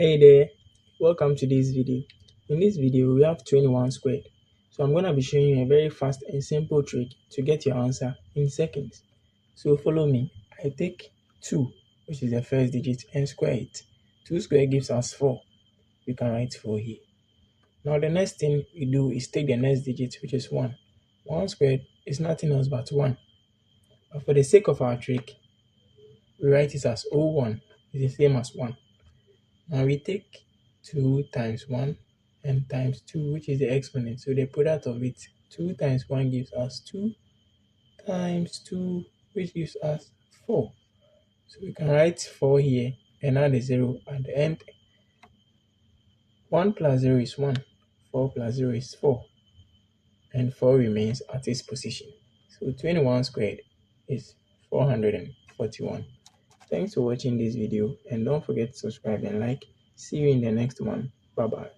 Hey there, welcome to this video. In this video, we have 21 squared. So I'm going to be showing you a very fast and simple trick to get your answer in seconds. So follow me. I take 2, which is the first digit, and square it. 2 squared gives us 4. We can write 4 here. Now the next thing we do is take the next digit, which is 1. 1 squared is nothing else but 1. But for the sake of our trick, we write it as 01. It's the same as 1. Now we take 2 times 1 and times 2, which is the exponent. So the product of it, 2 times 1 gives us 2 times 2, which gives us 4. So we can write 4 here and add a 0 at the end. 1 plus 0 is 1, 4 plus 0 is 4, and 4 remains at its position. So 21 squared is 441. Thanks for watching this video, and don't forget to subscribe and like. See you in the next one. Bye bye.